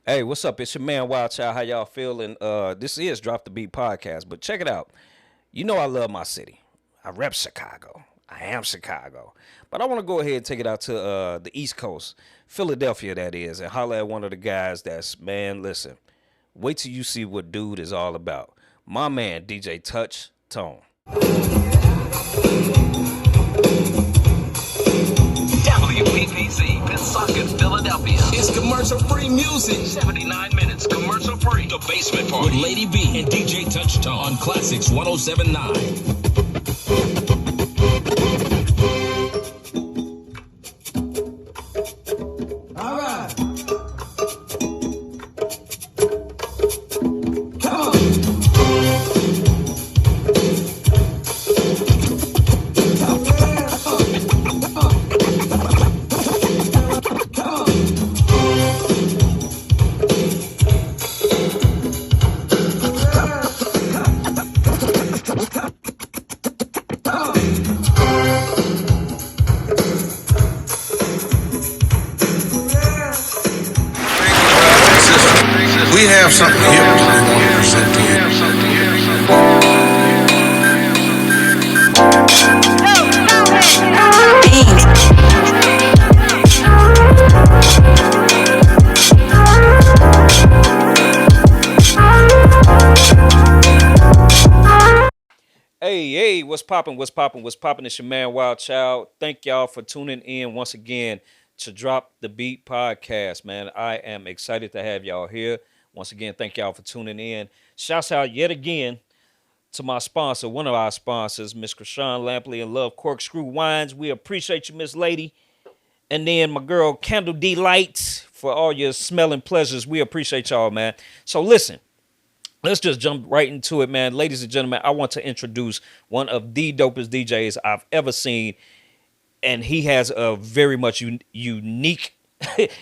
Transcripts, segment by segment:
Hey, what's up? It's your man Wild Child. How y'all feeling? This is Drop the Beat podcast, but check it out. You know I love my city. I rep Chicago. I am Chicago. But I want to go ahead and take it out to the East Coast, Philadelphia that is, and holler at one of the guys that's, man, listen, wait till you see what dude is all about. My man, DJ Touch Tone. WPPC, Pensacola, Philadelphia. It's commercial-free music. 79 minutes, commercial-free. The Basement Party with Lady B and DJ Touchtone on Classics 107.9. All right. Come on. We have something hip that we want to present to you. Hey, what's poppin'? What's poppin'? What's poppin'? It's your man Wild Child. Thank y'all for tuning in once again to Drop the Beat podcast, man. I am excited to have y'all here. Once again, thank y'all for tuning in. Shouts out yet again to my sponsor, one of our sponsors, Miss Krishan Lampley and Love Corkscrew Wines. We appreciate you, Miss Lady. And then my girl Candle Delight for all your smelling pleasures. We appreciate y'all, man. So listen. Let's just jump right into it, man. Ladies and gentlemen, I want to introduce one of the dopest DJs I've ever seen, and he has a very much unique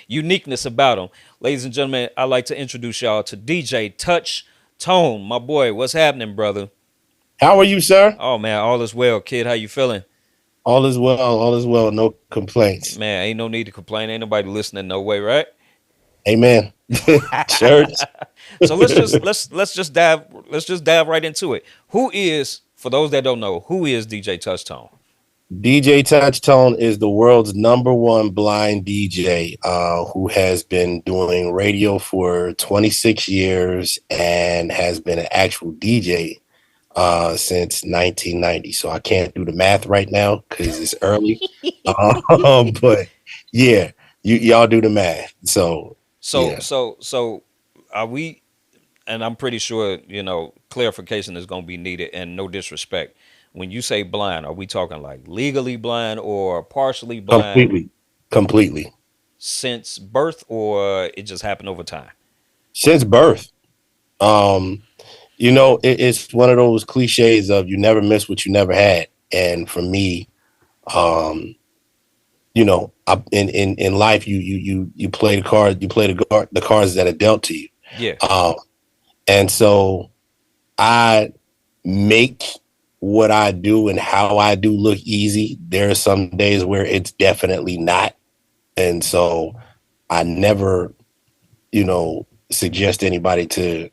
uniqueness about him. Ladies and gentlemen, I'd like to introduce y'all to DJ Touch Tone. My boy, what's happening, brother? How are you, sir? Oh, man, all is well. Kid, how you feeling? All is well. All is well. No complaints. Man, ain't no need to complain. Ain't nobody listening no way, right? Amen. Church. So let's just dive right into it. Who is, for those that don't know, who is DJ Touch Tone? DJ Touchtone is the world's number one blind DJ who has been doing radio for 26 years and has been an actual DJ since 1990. So I can't do the math right now because it's early. But yeah, y'all do the math. So yeah. So are we, and I'm pretty sure, clarification is going to be needed, and no disrespect. When you say blind, are we talking like legally blind or partially blind Completely. since birth, or it just happened over time? Since birth. Um, it's one of those cliches of you never miss what you never had. And for me, um, in life, you play the cards, the cards that are dealt to you. Yeah. Um, and so I make what I do and how I do look easy. There are some days where it's definitely not. And so I never, suggest anybody to,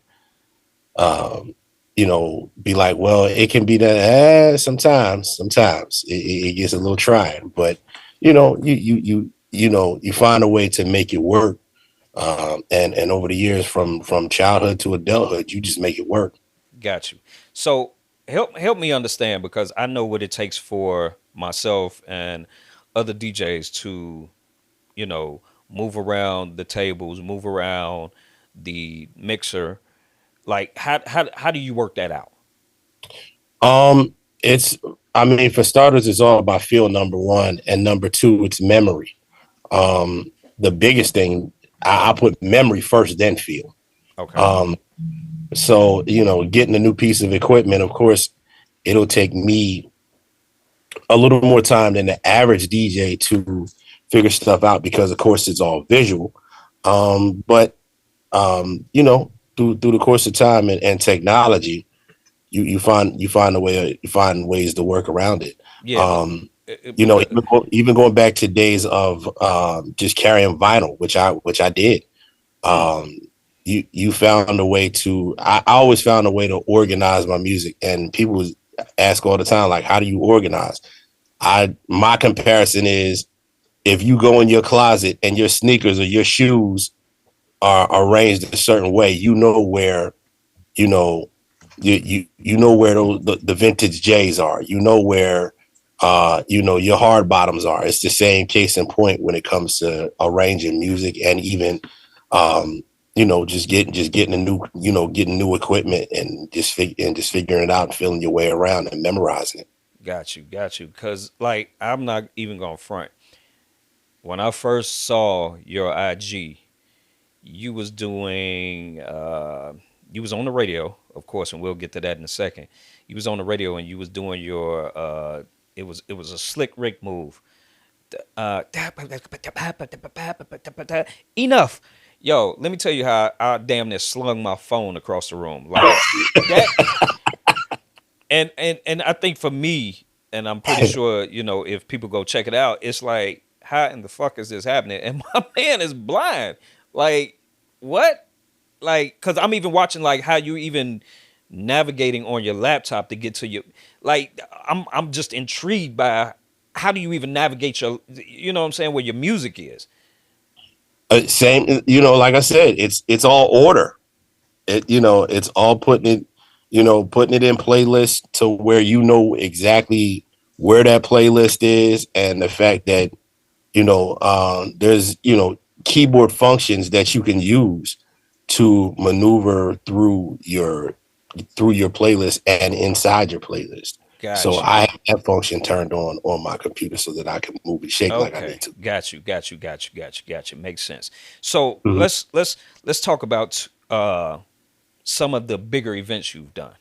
be like, well, it can be that sometimes it gets a little trying, but you find a way to make it work. And over the years from childhood to adulthood, you just make it work. Got you. So help me understand, because I know what it takes for myself and other DJs to, move around the tables, move around the mixer. Like how do you work that out? Um, for starters, it's all about feel, number one, and number two, it's memory. The biggest thing, I put memory first, then feel. Okay. So getting a new piece of equipment, of course, it'll take me a little more time than the average DJ to figure stuff out because, of course, it's all visual. But through the course of time and technology, you find a way, you find ways to work around it. Yeah. Even going back to days of just carrying vinyl, which I did. Mm, Um, you found a way to. I always found a way to organize my music, and people ask all the time, like, how do you organize? I my comparison is if you go in your closet and your sneakers or your shoes are arranged a certain way, you know where you know you know where the vintage J's are. You know where your hard bottoms are. It's the same case in point when it comes to arranging music and even um, just getting a new getting new equipment and just figuring it out and feeling your way around and memorizing it. got you, got you. Cause like I'm not even gonna front. When I first saw your IG, you was doing you was on the radio, of course, and we'll get to that in a second. You was on the radio and you was doing your it was a slick Rick move. Uh, enough. Yo, let me tell you how I damn near slung my phone across the room. Like that and I think for me, and I'm pretty sure, if people go check it out, it's like, how in the fuck is this happening? And my man is blind. Like, what? Like, because I'm even watching like how you even navigating on your laptop to get to your like I'm just intrigued by how do you even navigate your what I'm saying, where your music is. Same, like I said, it's all order. It's all putting it in playlist to where you know exactly where that playlist is, and the fact that there's keyboard functions that you can use to maneuver through your playlist and inside your playlist. So Got you. I have that function turned on my computer so that I can move and shake like I Okay, need to. got you, got you, got you, got you, got you. Makes sense. So Mhm. let's talk about some of the bigger events you've done.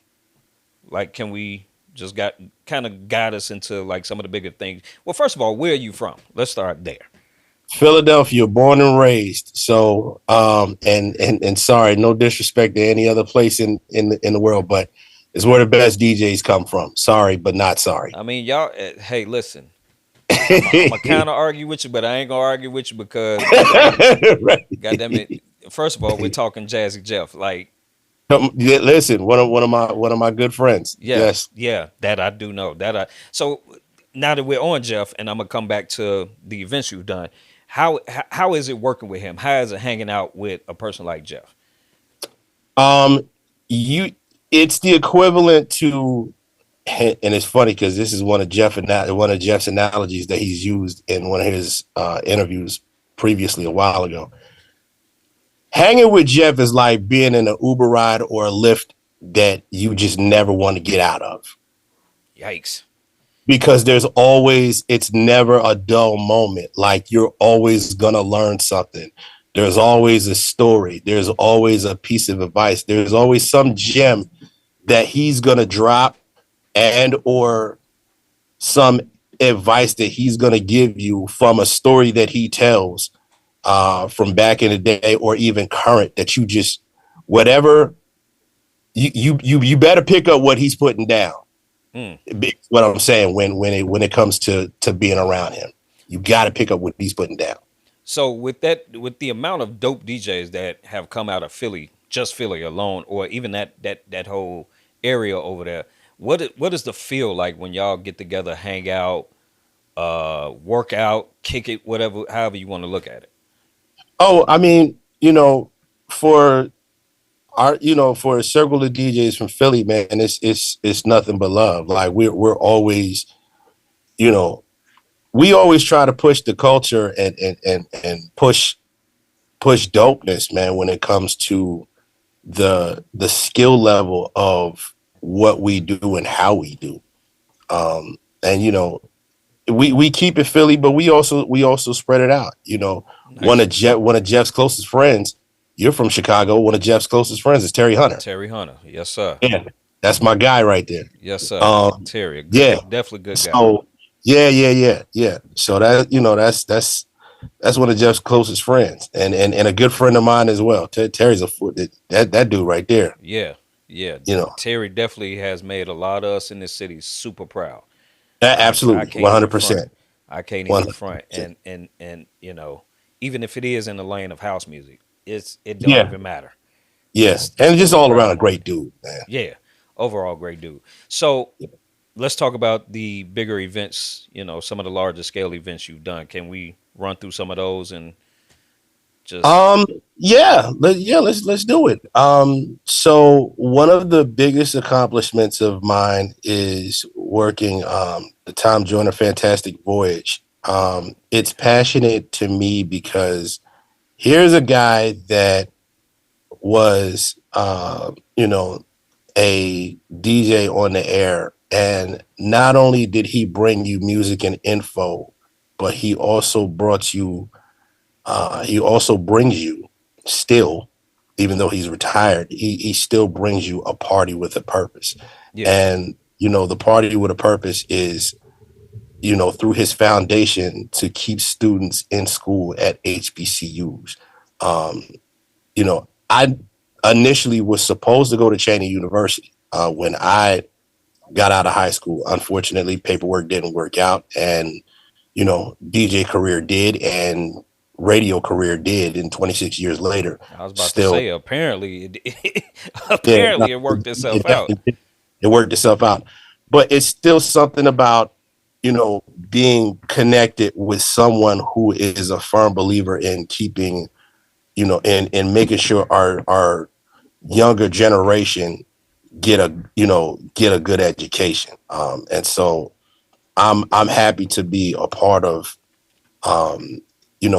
Like, can we just got kind of guide us into like some of the bigger things? Well, first of all, where are you from? Let's start there. Philadelphia, born and raised. So, and sorry, no disrespect to any other place in the world, but it's where the best DJs come from. Sorry, but not sorry. I mean, y'all. Hey, listen. I'm a kind of argue with you, but I ain't gonna argue with you because Right. goddamn it. First of all, we're talking Jazzy Jeff. Like, Yeah, listen, one of my good friends. yeah, Yes. yeah, that I do know. That I so now that we're on Jeff, and I'm gonna come back to the events you've done. How is it working with him? How is it hanging out with a person like Jeff? Um, you, it's the equivalent to, and it's funny because this is one of Jeff's analogies that he's used in one of his interviews previously a while ago. Hanging with Jeff is like being in an Uber ride or a Lyft that you just never want to get out of Yikes! because it's never a dull moment. Like you're always going to learn something. There's always a story. There's always a piece of advice. There's always some gem that he's going to drop and or some advice that he's going to give you from a story that he tells from back in the day or even current that you just whatever you better pick up what he's putting down. Mm. What I'm saying when it comes to being around him, you got to pick up what he's putting down. So with the amount of dope DJs that have come out of Philly, just Philly alone, or even that whole area over there, what is the feel like when y'all get together, hang out, work out, kick it, whatever, however you want to look at it? Oh, I mean, for for a circle of DJs from Philly, man, it's nothing but love. Like we're always, you know, we always try to push the culture and push dopeness, man, when it comes to the skill level of what we do and how we do. And we keep it Philly, but we also spread it out. Nice. One of Jeff's closest friends, you're from Chicago. One of Jeff's closest friends is Terry Hunter. Terry Hunter, yes sir, Yeah, that's my guy right there. yes sir. Um, Terry, a good, yeah. definitely good guy. So yeah. So that's one of Jeff's closest friends, and a good friend of mine as well. Terry's that dude right there. Yeah, yeah. You know, Terry definitely has made a lot of us in this city super proud. I absolutely, can't one even hundred front. percent, I can't one even hundred front. percent. And even if it is in the lane of house music, it don't Yeah, even matter. yeah, It's and still just all around a incredible. great dude, man. Yeah, overall great dude. So let's talk about the bigger events. Some of the larger scale events you've done. Can we run through some of those and just Um, yeah, let's do it. So one of the biggest accomplishments of mine is working the Tom Joyner Fantastic Voyage. It's passionate to me because here's a guy that was a DJ on the air, and not only did he bring you music and info, but he also brings you still, even though he's retired, he still brings you a party with a purpose. yeah? And, the party with a purpose is, through his foundation to keep students in school at HBCUs. Um, I initially was supposed to go to Cheney University when I got out of high school. Unfortunately, paperwork didn't work out, and DJ career did, and radio career did. And 26 years later, I was about to still, say apparently yeah, no, apparently it worked itself it out. definitely did. It worked itself out. But it's still something about being connected with someone who is a firm believer in keeping in making sure our younger generation get a good education. And so I'm happy to be a part of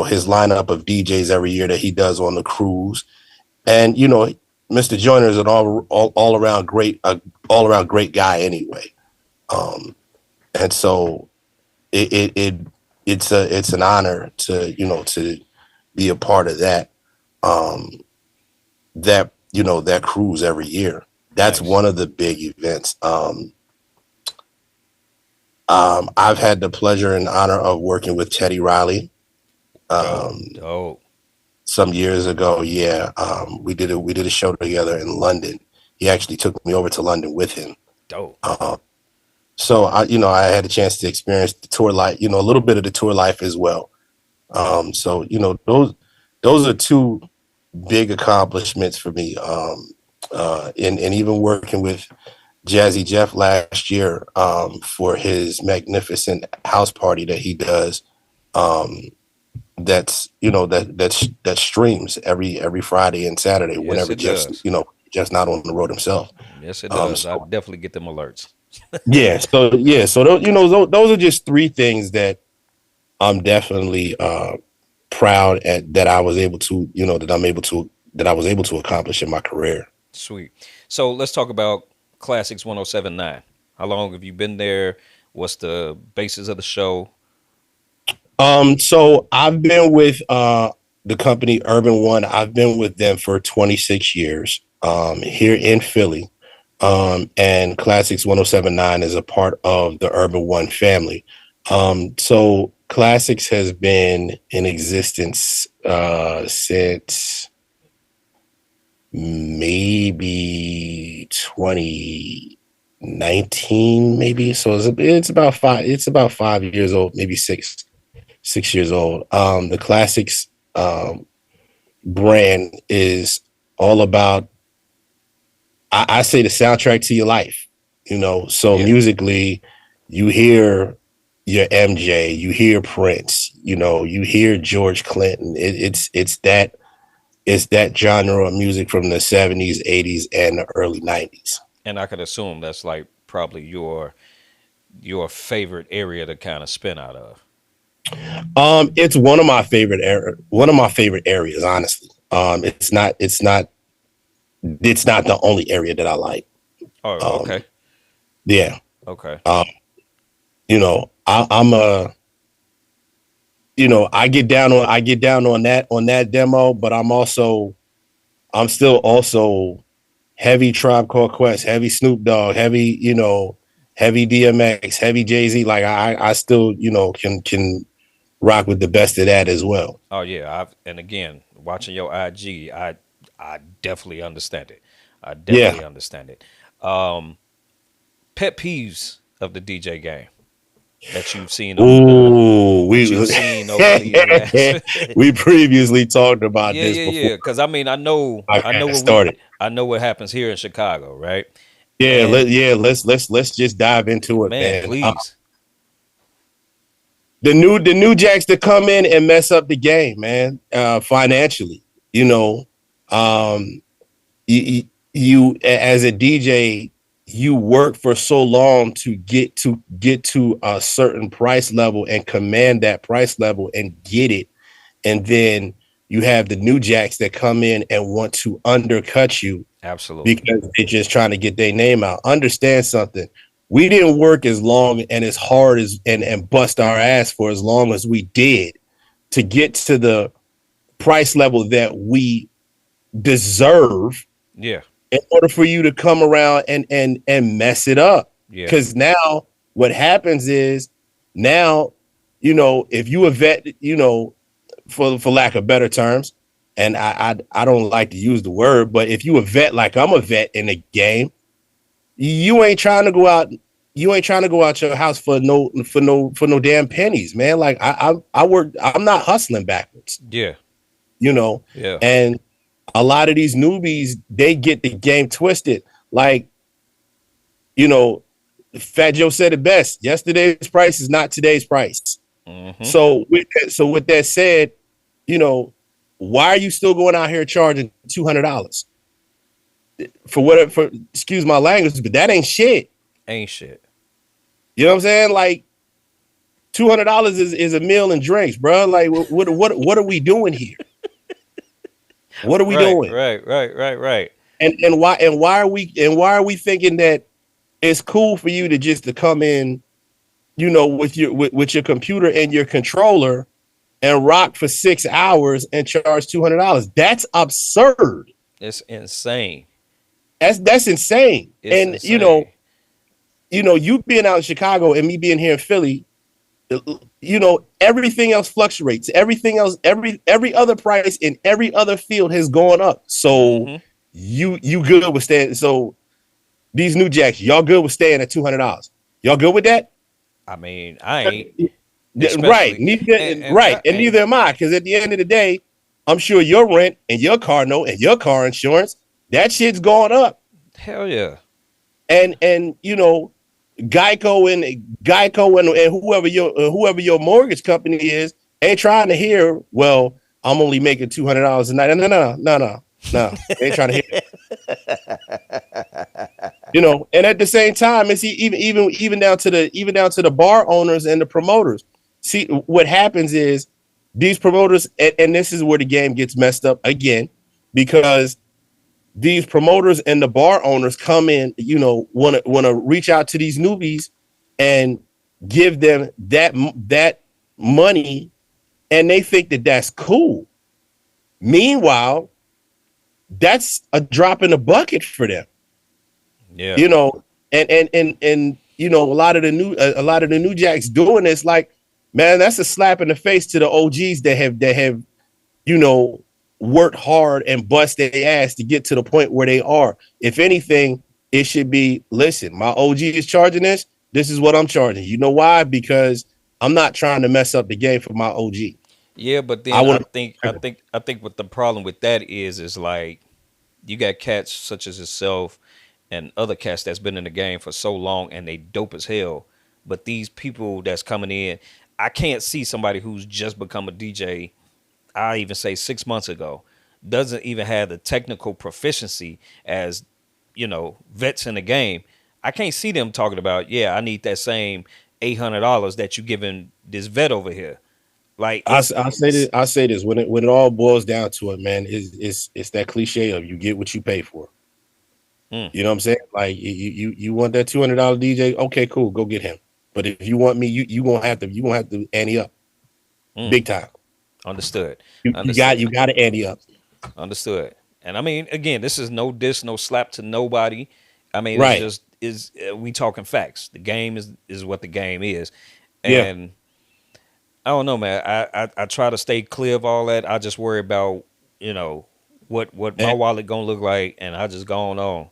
his lineup of DJs every year that he does on the cruise. And Mr. Joyner is an all around all around great guy anyway. Um, and so it it's an honor to to be a part of that that cruise every year. That's Nice. one of the big events. I've had the pleasure and honor of working with Teddy Riley Dope. um, Dope. some years ago. Yeah, we did a show together in London. He actually took me over to London with him. Dope. Uh, so I had a chance to experience the tour life, a little bit of the tour life as well. So those are two big accomplishments for me. And even working with Jazzy Jeff last year for his magnificent house party that he does. Um, that's that streams every Friday and Saturday Yes, whenever it does. Jeff's not on the road himself. Yes, it does. I So definitely get them alerts. so those are just three things that I'm definitely proud at that I was able to that I was able to accomplish in my career. Sweet. So let's talk about Classics 1079. How long have you been there? What's the basis of the show? So I've been with the company Urban One. I've been with them for 26 years here in Philly. And Classics 1079 is a part of the Urban One family. So Classics has been in existence since maybe 2019, maybe. So it's about 5 years old, maybe 6 years old. The Classics brand is all about, I say, the soundtrack to your life. So Yeah. musically, you hear your MJ, you hear Prince, you hear George Clinton. It's that genre of music from the 70s, 80s, and the early 90s. And I could assume that's like probably your favorite area to kind of spin out of. It's one of my favorite areas, honestly. It's not the only area that I like. Oh, Um, okay. yeah. Okay. Um, I'm a I get down on that demo, but I'm still also heavy Tribe Called Quest, heavy Snoop Dogg, heavy heavy DMX, heavy Jay Z. Like I still can rock with the best of that as well. Oh yeah. And again, watching your IG, I definitely understand it. I Yeah. definitely understand it. Um, Pet peeves of the DJ game. that you've seen over the Ooh, that we you've seen over these last. we previously talked about Yeah, this yeah, before yeah. Because I mean, I know I what started. I know what happens here in Chicago, right? Yeah, And let's just dive into it, man, man. please, The new jacks that come in and mess up the game, man. Financially, you know, um, you as a DJ, you work for so long to get to a certain price level and command that price level and get it, and then you have the new jacks that come in and want to undercut you absolutely. because they're just trying to get their name out. Understand something. We didn't work as long and as hard as and bust our ass for as long as we did to get to the price level that we deserve Yeah, in order for you to come around and mess it up. yeah, Because now what happens is now, if you a vet, for lack of better terms, and I don't like to use the word, but if you a vet like I'm a vet in the game, you ain't trying to go out. You ain't trying to go out your house for no damn pennies, man. Like I work. I'm not hustling backwards, yeah, you know. yeah. And a lot of these newbies, they get the game twisted. Like, you know, Fat Joe said it best. Yesterday's price is not today's price. Hmm. So with that said, you know, why are you still going out here charging $200 for whatever? For excuse my language, but that ain't shit. Ain't shit. You know what I'm saying? Like $200 is a meal and drinks, bro. Like what are we doing here? What are we Right, doing? right, right, right, right. And why are we thinking that it's cool for you to just to come in, with your computer and your controller and rock for 6 hours and charge $200? That's absurd. It's insane. That's insane. It's And insane. you being out in Chicago and me being here in Philly, everything else fluctuates. Everything else, every other price in every other field has gone up. So Hmm. you good with staying. So these new jacks, y'all good with staying at $200? Y'all good with that? I mean, I ain't Right. especially Right. And and neither am I. Because at the end of the day, I'm sure your rent and your car note and your car insurance, that shit's going up. hell yeah. And Geico and whoever your mortgage company is ain't trying to hear, well, I'm only making $200 a night. No, no, no, no, no, no. They ain't trying to hear that. And at the same time, it's even down to the bar owners and the promoters. See, what happens is these promoters, and this is where the game gets messed up again, because these promoters and the bar owners come in, want to reach out to these newbies and give them that money, and they think that that's cool. Meanwhile, that's a drop in the bucket for them. Yeah. you know, and a lot of the new jacks doing this, like, man, that's a slap in the face to the OGs that have you know worked hard and bust their ass to get to the point where they are. If anything, it should be, listen, my OG is charging this. This is what I'm charging. You know why? Because I'm not trying to mess up the game for my OG. Yeah, but I then want I think what the problem with that is like you got cats such as yourself and other cats that's been in the game for so long and they dope as hell. But these people that's coming in, I can't see somebody who's just become a DJ, I even say 6 months ago, doesn't even have the technical proficiency as, vets in the game. I can't see them talking about, yeah, I need that same $800 that you giving this vet over here. Like I say this. I say this when it all boils down to it, man. It's that cliche of you get what you pay for. mm, You know what I'm saying? Like, you want that $200 DJ? Okay, cool, go get him. But if you want me, you gonna have to ante up mm, big time. understood, You got to ante up. understood. And I mean, again, this is no diss, no slap to nobody. I mean, it's Right? just is we talking facts. The game is what the game is, Yeah. and I don't know, man. I try to stay clear of all that. I just worry about you know what my And, wallet gonna look like, and I just go on.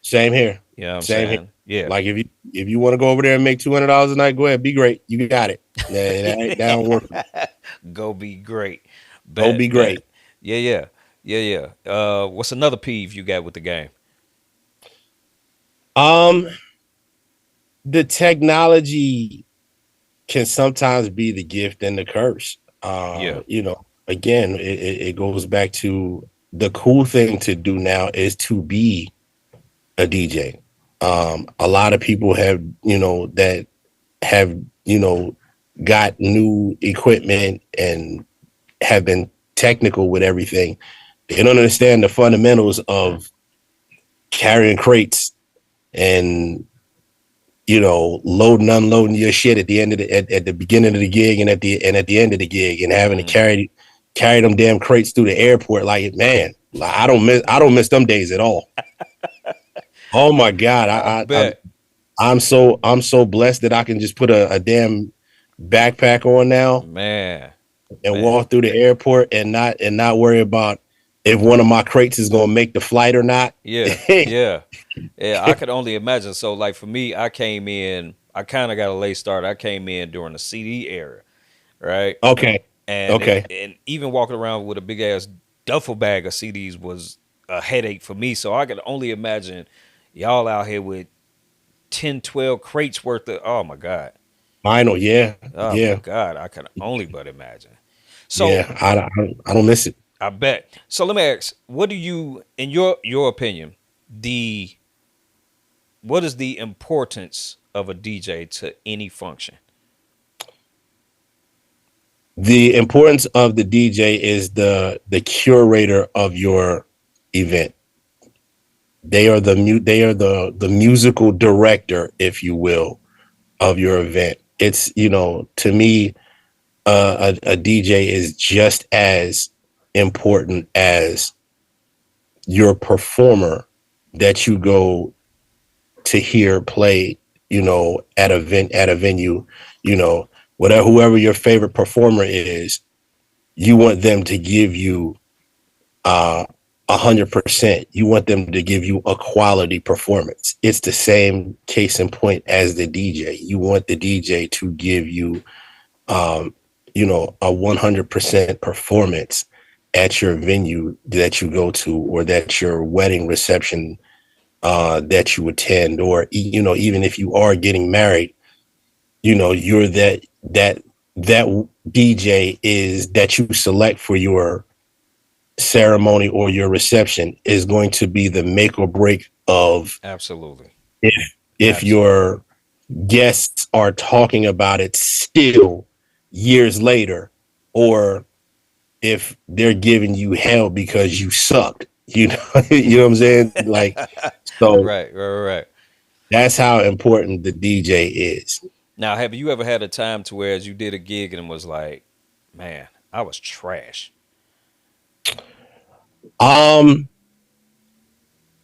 Same here. You know what I'm Same here. saying? Yeah. Like if you want to go over there and make $200 a night, go ahead. Be great. You got it. Nah, that don't work. Go be great. Go be Bet, bet. great. Yeah, yeah. Yeah, yeah. What's another peeve you got with the game? Um, the technology can sometimes be the gift and the curse. Yeah. Again, it goes back to the cool thing to do now is to be a DJ. A lot of people have, that have, got new equipment and have been technical with everything. They don't understand the fundamentals of carrying crates and loading, unloading your shit at the end of at the beginning of the gig and at the end of the gig, and having to Mm, carry them damn crates through the airport. Like, man, like, I don't miss them days at all. Oh my god, I I'm bet. I'm so blessed that I can just put a damn backpack on now Man. and Man. walk through the airport and not worry about if one of my crates is gonna make the flight or not. Yeah. Yeah. Yeah. I could only imagine. So like for me, I kind of got a late start. I came in during the CD era, right? Okay, And okay. even walking around with a big ass duffel bag of CDs was a headache for me. So I could only imagine y'all out here with 10, 12 crates worth of, oh my God. Final, yeah, Oh my yeah, God. I can only but imagine. So yeah. I don't miss it. I bet. So let me ask, what do you, in your opinion, the what is the importance of a DJ to any function? The importance of the DJ is the curator of your event. They are the musical director, if you will, of your event. It's, to me, a DJ is just as important as your performer that you go to hear play, at a venue, whatever, whoever your favorite performer is, you want them to give you 100%. You want them to give you a quality performance. It's the same case in point as the DJ. You want the DJ to give you, um, a 100% performance at your venue that you go to, or that your wedding reception that you attend, or even if you are getting married, you're that DJ is that you select for your ceremony or your reception is going to be the make or break of Absolutely. if Absolutely. your guests are talking about it still years later, or if they're giving you hell because you sucked. You know what I'm saying? Like, so Right, right, right, right. that's how important the DJ is. Now, have you ever had a time to where as you did a gig and was like, man, I was trash? Um,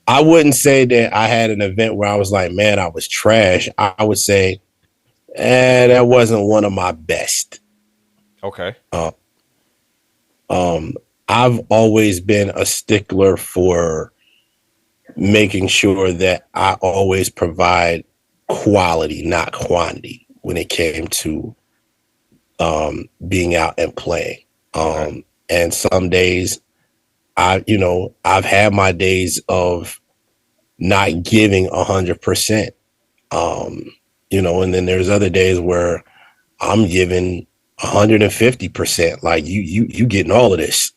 I wouldn't say that I had an event where I was like, man, I was trash. I would say, that wasn't one of my best. Okay. Uh, um, I've always been a stickler for making sure that I always provide quality, not quantity, when it came to being out and playing. Okay. And some days I've had my days of not giving 100%. Um, and then there's other days where I'm giving 150%. Like, you getting all of this.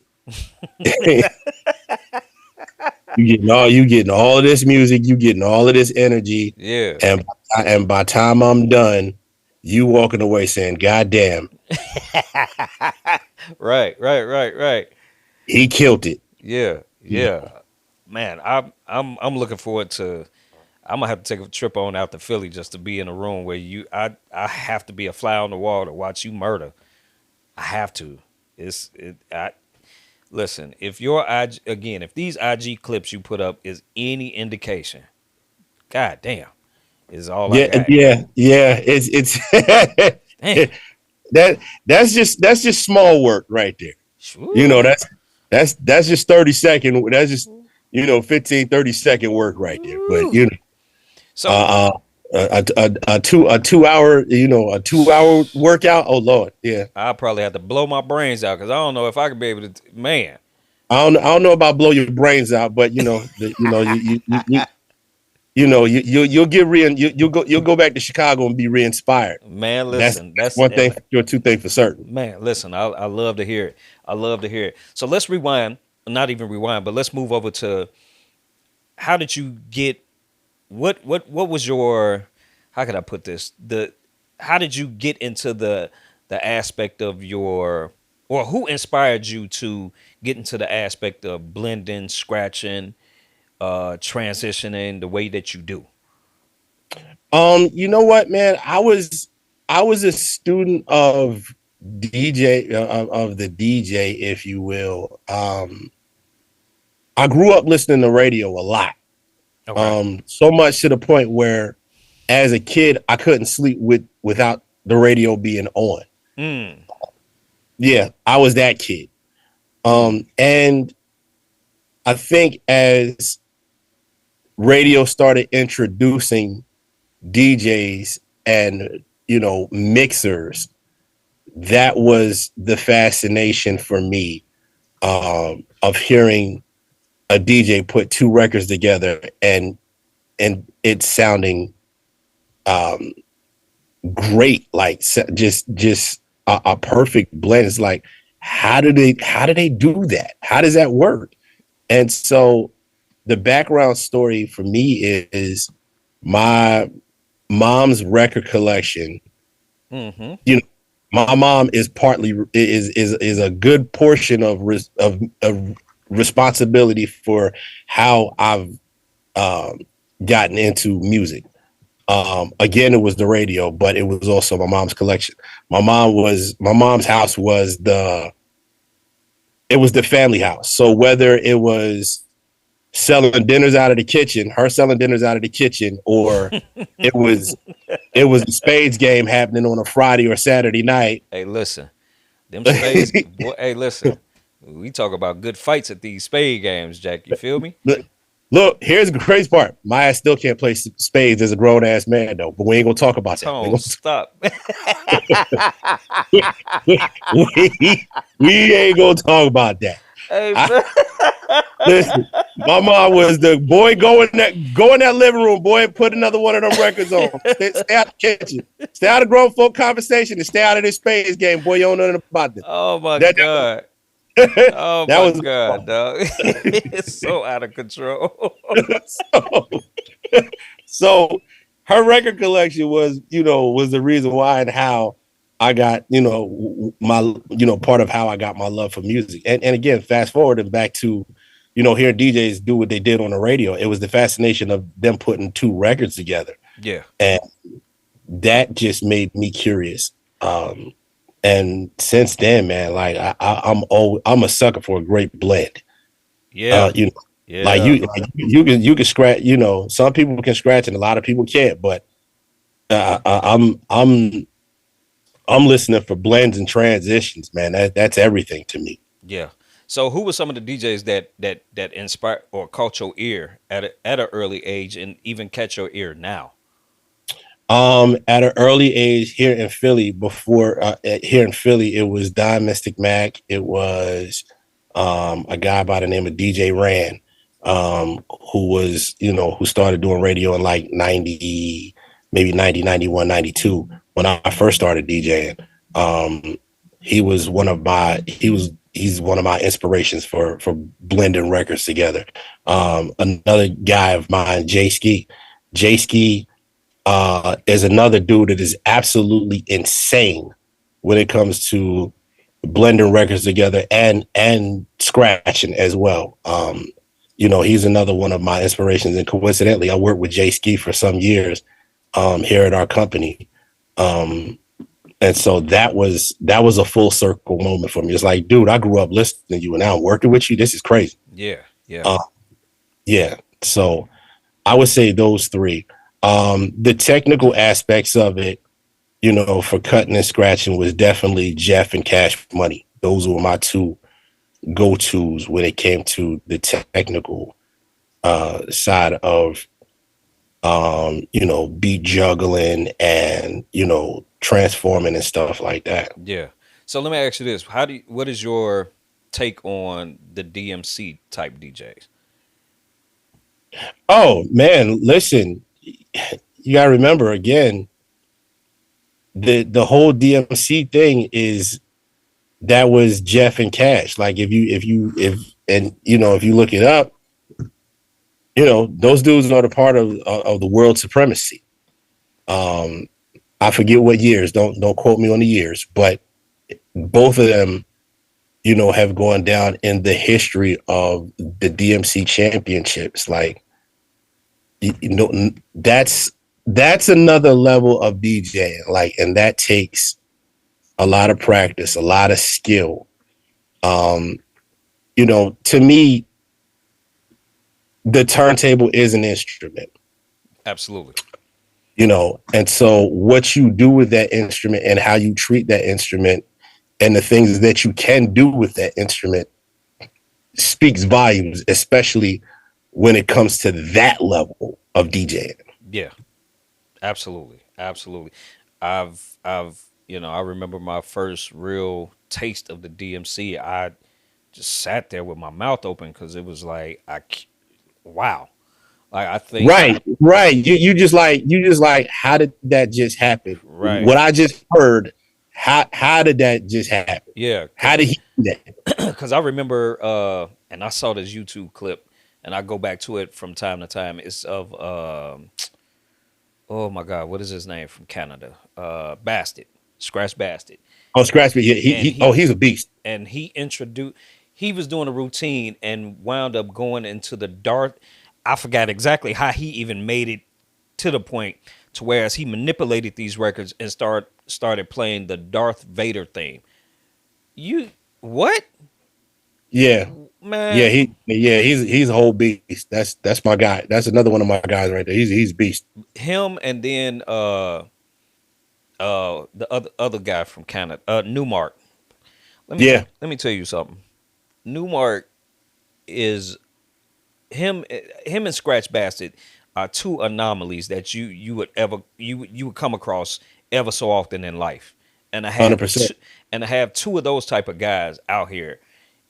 You getting all of this music, you getting all of this energy, Yeah. and by the time I'm done, you walking away saying, God damn, Right, right, right, right. he killed it. Yeah, You yeah. know? Man, I'm looking forward to. I'm gonna have to take a trip on out to Philly just to be in a room where I have to be a fly on the wall to watch you murder. I have to. I listen. If your IG again, if these IG clips you put up is any indication, god damn, is all I Yeah, got. yeah, yeah. It's Damn. that's just small work right there. You know, Shoo. that's just 30 second. That's just 15-30 second work right there. But Woo. So uh, a 2 hour, a 2 hour workout. Oh Lord, yeah. I probably have to blow my brains out because I don't know if I could be able to. Man, I don't know about blow your brains out, but you'll get you'll go back to Chicago and be re-inspired. man, That's listen, that's one thing for sure, two things for certain. man, listen. I love to hear it. I love to hear it. So let's rewind. Not even rewind, but let's move over to how did you get what was your how could I put this the how did you get into the aspect of your or who inspired you to get into the aspect of blending, scratching, transitioning the way that you do? You know what, man? I was a student of DJ of the DJ, if you will. I grew up listening to radio a lot. Okay. So much to the point where as a kid I couldn't sleep without the radio being on. Mm. Yeah, I was that kid. And I think as radio started introducing DJs and mixers, that was the fascination for me, of hearing a DJ put two records together and it sounding um, great, like just a perfect blend. It's like how do they do that? How does that work? And so the background story for me is my mom's record collection. Mm-hmm. You know, my mom is partly is a good portion of responsibility for how I've um, gotten into music. Again, it was the radio, but it was also my mom's collection. My mom's house was the family house. So whether it was selling dinners out of the kitchen, her selling dinners out of the kitchen, or it was it was the spades game happening on a Friday or Saturday night. Hey, listen, them spades. Boy, hey, listen, we talk about good fights at these spade games, Jack. You feel me? look, look, here's the crazy part. My ass still can't play spades as a grown ass man though, but we ain't gonna talk about that. Tone, stop. We ain't gonna talk about that. Hey, I, man. listen, my mom was the boy, go in that living room, boy, and put another one of them records on. Stay out the kitchen. Stay out of grown folk conversation and stay out of this spades game, boy. You don't know nothing about this. Oh my That, God. Oh that my was God, dog. It's so out of control. so, so her record collection was the reason why and how I got, my, part of how I got my love for music. And again, fast forward and back to, hearing DJs do what they did on the radio. It was the fascination of them putting two records together. Yeah. And that just made me curious. And since then, man, like I'm a sucker for a great blend. Yeah. You know, Yeah. you can scratch. Some people can scratch and a lot of people can't. But I'm listening for blends and transitions, man. That's everything to me. Yeah. So who were some of the DJs that inspired or caught your ear at an early age and even catch your ear now? At an early age here in Philly, here in Philly, it was Don Mystic Mac. It was a guy by the name of DJ Ran, who started doing radio in like 90, maybe 90, 91, 92 when I first started DJing. He was he's one of my inspirations for blending records together. Another guy of mine, Jay Ski. Jay Ski is another dude that is absolutely insane when it comes to blending records together and scratching as well. He's another one of my inspirations. And coincidentally, I worked with Jay Ski for some years here at our company. And so that was a full circle moment for me. It's like, dude, I grew up listening to you and now I'm working with you. This is crazy. Yeah. Yeah. Yeah. So I would say those three. The technical aspects of it, for cutting and scratching was definitely Jeff and Cash Money. Those were my two go-tos when it came to the technical side of beat juggling and transforming and stuff like that. Yeah. So let me ask you this: what is your take on the DMC type DJs? Oh man, listen, you gotta remember again, the whole DMC thing is that was Jeff and Cash. Like if you look it up, those dudes are the part of the world supremacy. Um, I forget what years. Don't quote me on the years, but both of them, have gone down in the history of the DMC championships. Like, that's another level of DJing. Like, and that takes a lot of practice, a lot of skill. Um, to me, the turntable is an instrument. Absolutely. And so what you do with that instrument and how you treat that instrument and the things that you can do with that instrument speaks volumes, especially when it comes to that level of DJing. Yeah. Absolutely. Absolutely. I remember my first real taste of the DMC. I just sat there with my mouth open because it was like, wow. Like I think, Right. You just like, how did that just happen? right. What I just heard, how did that just happen? Yeah. How did he do that? Because I remember, and I saw this YouTube clip, and I go back to it from time to time. It's of, oh my God, what is his name from Canada? Bastard, Scratch Bastard, Oh, Scratch me. and He's a beast. he introduced. He was doing a routine and wound up going into the dark. I forgot exactly how he even made it to the point to where as he manipulated these records and started playing the Darth Vader theme. You what, Yeah. man? He's a whole beast. That's my guy. That's another one of my guys right there. He's a beast. Him and then the other guy from Canada, Newmark. Yeah. Let me tell you something. Newmark is him and Scratch Bastard are two anomalies that you would come across ever so often in life. And I have 100%. and to have two of those type of guys out here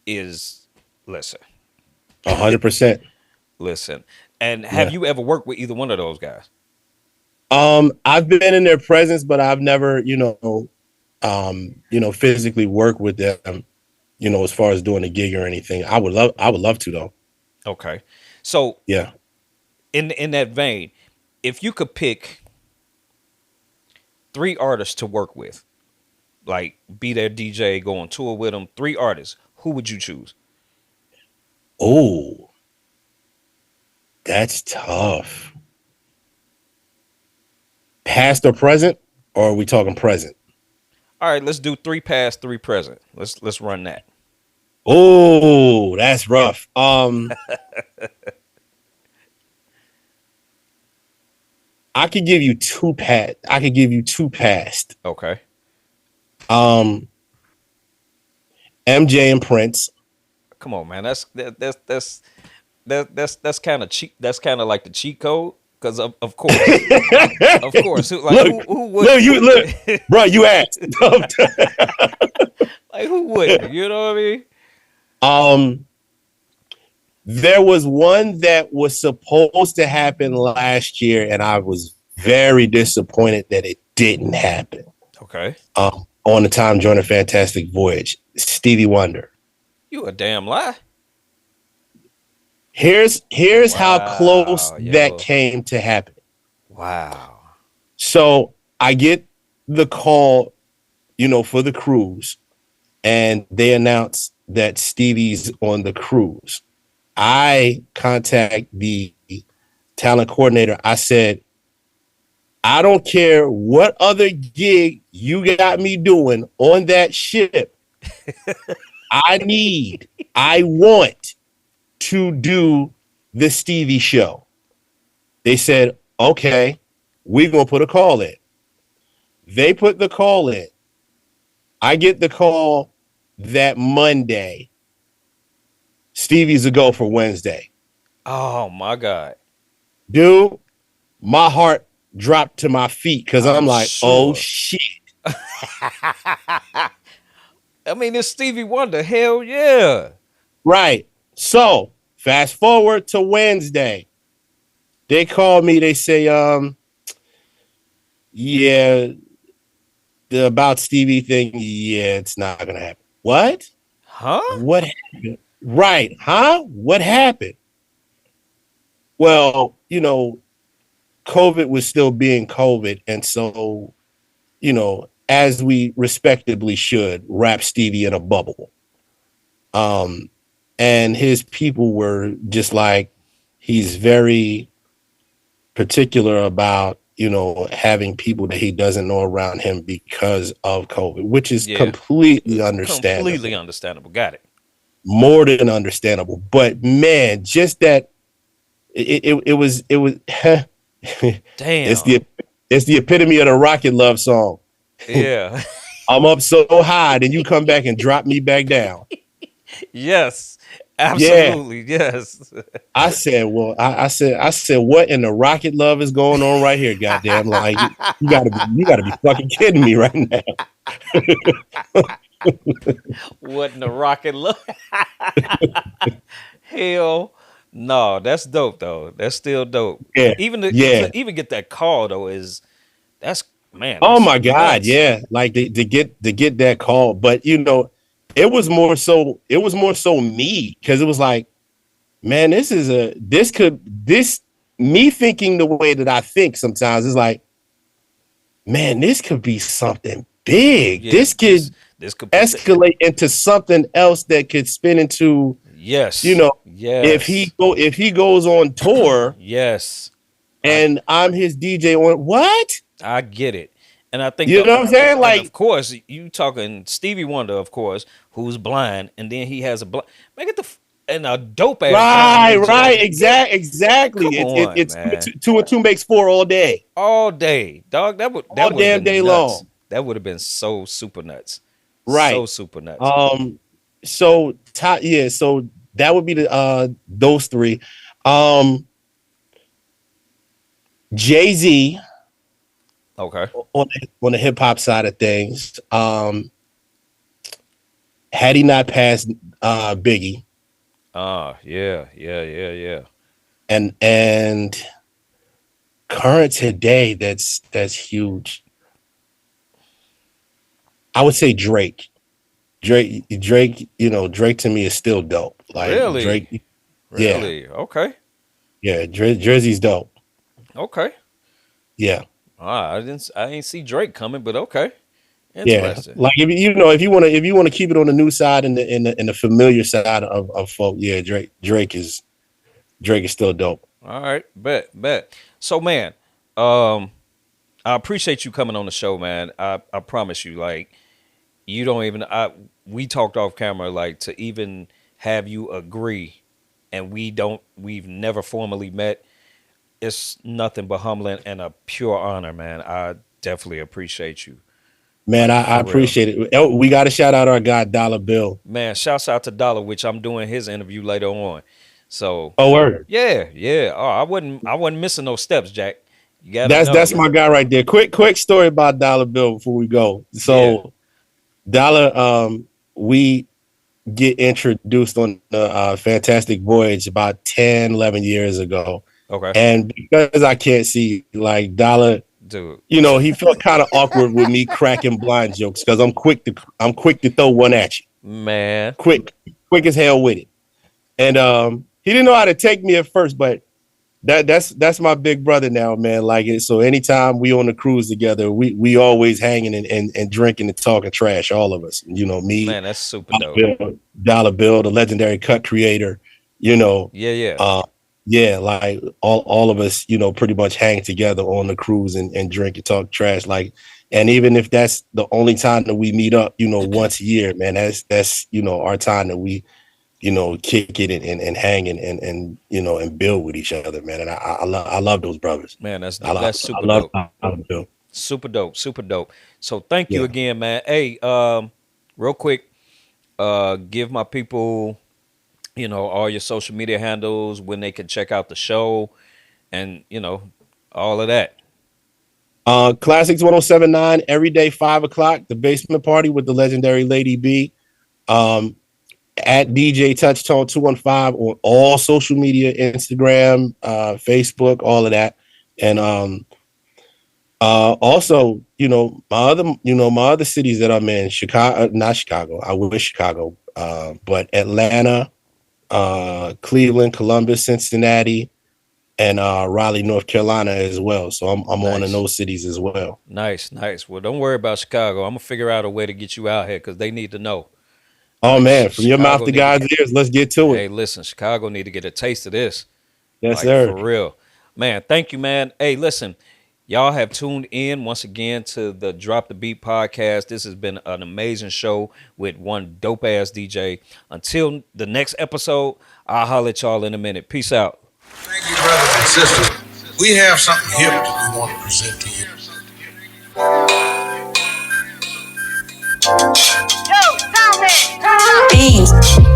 is listen, 100%. listen. And have Yeah. you ever worked with either one of those guys? I've been in their presence, but I've never, physically worked with them, as far as doing a gig or anything. I would love to though. Okay. So Yeah. in that vein, if you could pick three artists to work with, like be their DJ, go on tour with them, three artists, who would you choose? Oh, that's tough. Past or present, or are we talking present? All right, let's do three past, three present. Let's run that. Oh, that's rough. I could give you two past. I could give you two past. Okay. Um, MJ and Prince. Come on, man. That's kind of cheap. That's kind of like the cheat code. Because of course, of course, like Look, who would look, bro. You asked. like who wouldn't? You know what I mean? um, there was one that was supposed to happen last year, and I was very disappointed that it didn't happen. Okay. On the Time Joiner Fantastic Voyage, Stevie Wonder. You a damn lie. Here's how close Wow, that yo. came to happen. Wow. So I get the call, for the cruise, and they announce that Stevie's on the cruise. I contact the talent coordinator. I said, I don't care what other gig you got me doing on that ship. I want to do the Stevie show. They said, okay, we're going to put a call in. They put the call in. I get the call that Monday. Stevie's a go for Wednesday. Oh my God. Dude, my heart dropped to my feet because I'm I'm like, oh sure. shit. I mean, it's Stevie Wonder. Hell yeah. Right. So fast forward to Wednesday. They call me, they say, yeah, the about Stevie thing, yeah, it's not gonna happen. What? Huh? What happened? Right, huh? What happened? Well, COVID was still being COVID, and so, as we respectably should, wrap Stevie in a bubble. Um, and his people were just like, he's very particular about, having people that he doesn't know around him because of COVID, which is Yeah. completely Completely understandable, understandable. Got it. more than understandable. But man, just that it was it's Damn. the epitome of the Rocket Love song. Yeah. I'm up so high, then you come back and drop me back down. Yes. Yeah. Absolutely. Yes. I said, well, I said, what in the Rocket Love is going on right here? Goddamn, like you gotta be fucking kidding me right now. What in the rocket look? Hell no. That's dope though. That's still dope. Yeah, To yeah. even get that call though is that's man, Oh that's my God, nuts. yeah. Like to get that call, but it was more so me because it was like, man, this me thinking the way that I think sometimes is like, man, this could be something big. Yeah, This could this could escalate into something else that could spin into, you yes. know, Yes. if he goes on tour Yes. I and I'm his DJ on what? I get it. And I think You know what I'm saying? and of Like, course you talking Stevie Wonder, of course, who's blind, and then he has a blind man, get the and a dope ass blind right, DJ. right, exactly. Come on, It's man. two and two makes four all day, All day, dog. all That would have damn day been nuts. long. That would have been so super nuts. So Right. super nuts. Um. So that would be those three. Um. Jay-Z Okay. on the hip hop side of things. Had he not passed Biggie, Yeah, yeah, yeah, yeah. and current today, that's huge. I would say Drake. Drake. Drake to me is still dope. Like Really? Drake, yeah, Really? Okay. yeah. Jersey's dope. Okay. Yeah, I ain't see Drake coming, but okay. yeah. Interesting. Like if you want to keep it on the new side and the familiar side of folk, yeah, Drake is still dope. All right. Bet. So man, um, I appreciate you coming on the show, man. I promise you, like, you don't even we talked off camera, like, to even have you agree, and we've never formally met. It's nothing but humbling and a pure honor, man. I definitely appreciate you. Man, Like, I for real. appreciate it. Oh, we got to shout out our guy Dollar Bill. Man, shouts out to Dollar, which I'm doing his interview later on. So Oh, word. yeah, yeah. Oh, I wasn't missing no steps, Jack. You gotta That's know. my guy right there. Quick story about Dollar Bill before we go. Yeah. So Dollar, we get introduced on the Fantastic Voyage about 10, 11 years ago. Okay. And because I can't see, like Dollar, Dude. he felt kind of awkward with me cracking blind jokes because I'm quick to throw one at you. Man. Quick as hell with it. And he didn't know how to take me at first, but that's my big brother now, man. Like it. So anytime we on the cruise together, we always hanging and drinking and talking trash, all of us. Me, Man, that's super dope. Dollar Bill, the legendary cut creator. You know, Yeah, yeah. uh, yeah, like all of us, pretty much hang together on the cruise and drink and talk trash. Like, and even if that's the only time that we meet up, once a year, man, that's our time that we kick it and hang and build with each other, man. And I love those brothers. Man, I that's super love dope. I love them. Super dope. Super dope. So thank you Yeah. again, man. Hey, real quick, give my people, all your social media handles, when they can check out the show, and all of that. Classics 1079 every day, 5 o'clock, the basement party with the legendary Lady B. Um, at DJ Touch Tone 215 on all social media, Instagram, Facebook, all of that. And also, my other cities that I'm in, Chicago, not Chicago, I wish Chicago, but Atlanta, Cleveland, Columbus, Cincinnati, and Raleigh, North Carolina as well. So I'm on in Nice. those cities as well. Nice, nice. Well, don't worry about Chicago. I'm gonna figure out a way to get you out here because they need to know. Oh Like man, from your mouth Chicago to need to. God's ears, let's get to it. Hey, listen, Chicago need to get a taste of this. Yes, Like sir. for real, man. Thank you, man. Hey, listen, y'all have tuned in once again to the Drop the Beat podcast. This has been an amazing show with one dope ass DJ. Until the next episode, I'll holler at y'all in a minute. Peace out. Thank you, brothers and sisters. We have something hip that we want to present to you. Beans.